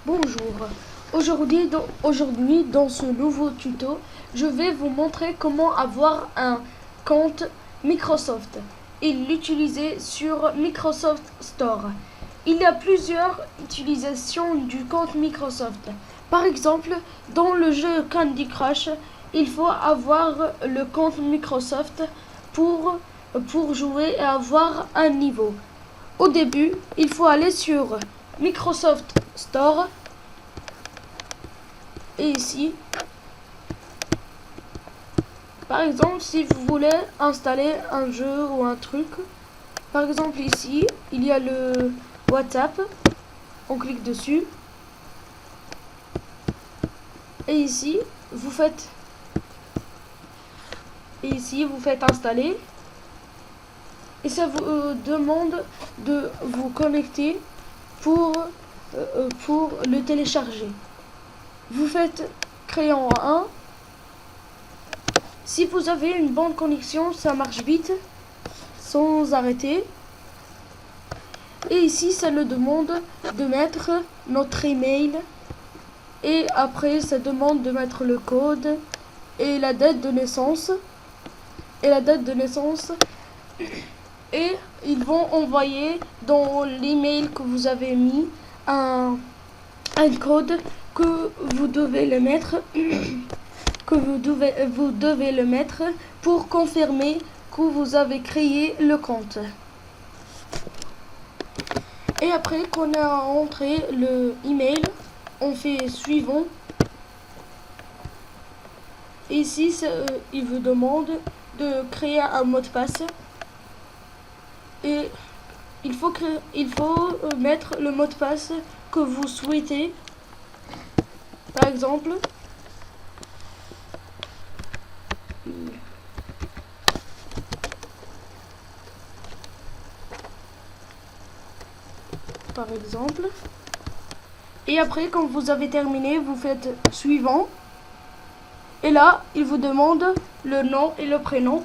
Bonjour, aujourd'hui dans ce nouveau tuto, je vais vous montrer comment avoir un compte Microsoft et l'utiliser sur Microsoft Store. Il y a plusieurs utilisations du compte Microsoft. Par exemple, dans le jeu Candy Crush, il faut avoir le compte Microsoft pour jouer et avoir un niveau. Au début, il faut aller sur Microsoft Store et ici, par exemple, si vous voulez installer un jeu ou un truc, par exemple ici, il y a le WhatsApp, on clique dessus et ici, vous faites installer et ça vous demande de vous connecter pour le télécharger. Vous faites créer en 1. Si vous avez une bonne connexion, ça marche vite, sans arrêter. Et ici, ça le demande de mettre notre email. Et après, ça demande de mettre le code et la date de naissance. Et ils vont envoyer dans l'email que vous avez mis un code que vous devez le mettre pour confirmer que vous avez créé le compte. Et après qu'on a entré le email, on fait suivant. Ici, il vous demande de créer un mot de passe. Et il faut mettre le mot de passe que vous souhaitez. Par exemple, et après quand vous avez terminé, vous faites suivant. Et là, il vous demande le nom et le prénom.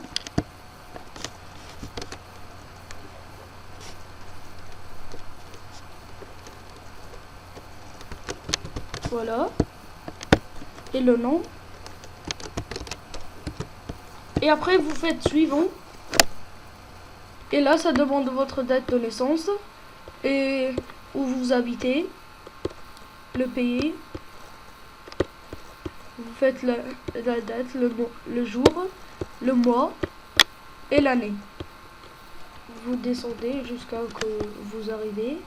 Voilà. Et le nom. Et après, vous faites suivant. Et là, ça demande votre date de naissance. Et où vous habitez. Le pays. Vous faites la date, le jour, le mois et l'année. Vous descendez jusqu'à que vous arrivez.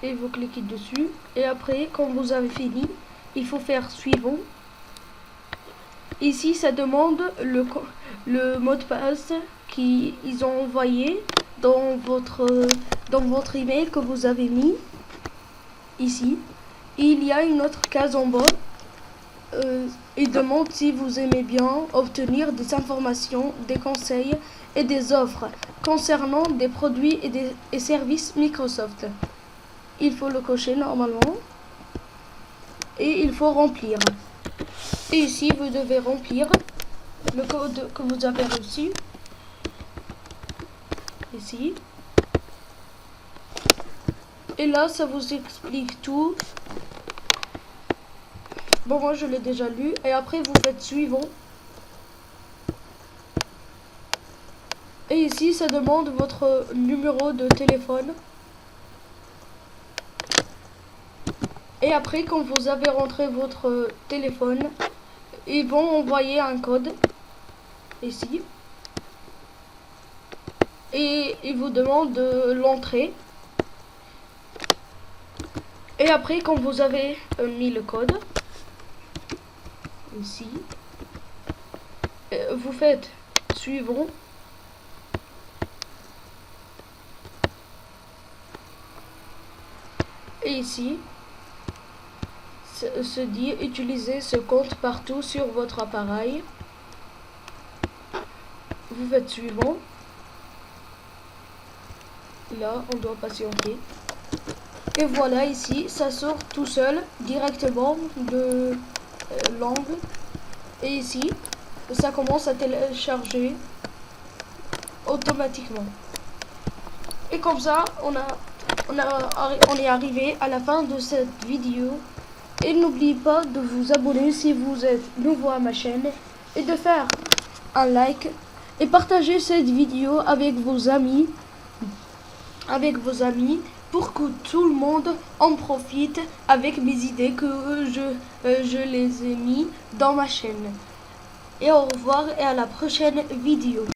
Et vous cliquez dessus. Et après, quand vous avez fini, il faut faire suivant. Ici, ça demande le mot de passe qu'ils ont envoyé dans votre email que vous avez mis ici. Et il y a une autre case en bas. Il demande si vous aimez bien obtenir des informations, des conseils et des offres concernant des produits et services Microsoft. Il faut le cocher normalement et il faut remplir. Et ici, vous devez remplir le code que vous avez reçu. Ici. Et là, ça vous explique tout. Bon, moi, je l'ai déjà lu. Et après, vous faites suivant. Et ici, ça demande votre numéro de téléphone. Et après, quand vous avez rentré votre téléphone, ils vont envoyer un code ici. Et ils vous demandent de l'entrer. Et après, quand vous avez mis le code, ici, vous faites suivant. Et ici, se dit utiliser ce compte partout sur votre appareil. Vous faites suivant. Là, on doit patienter. Et voilà, ici, ça sort tout seul, directement de l'angle. Et ici, ça commence à télécharger automatiquement. Et comme ça, on est arrivé à la fin de cette vidéo. Et n'oubliez pas de vous abonner si vous êtes nouveau à ma chaîne et de faire un like et partager cette vidéo avec vos amis pour que tout le monde en profite avec mes idées que je les ai mis dans ma chaîne. Et au revoir et à la prochaine vidéo.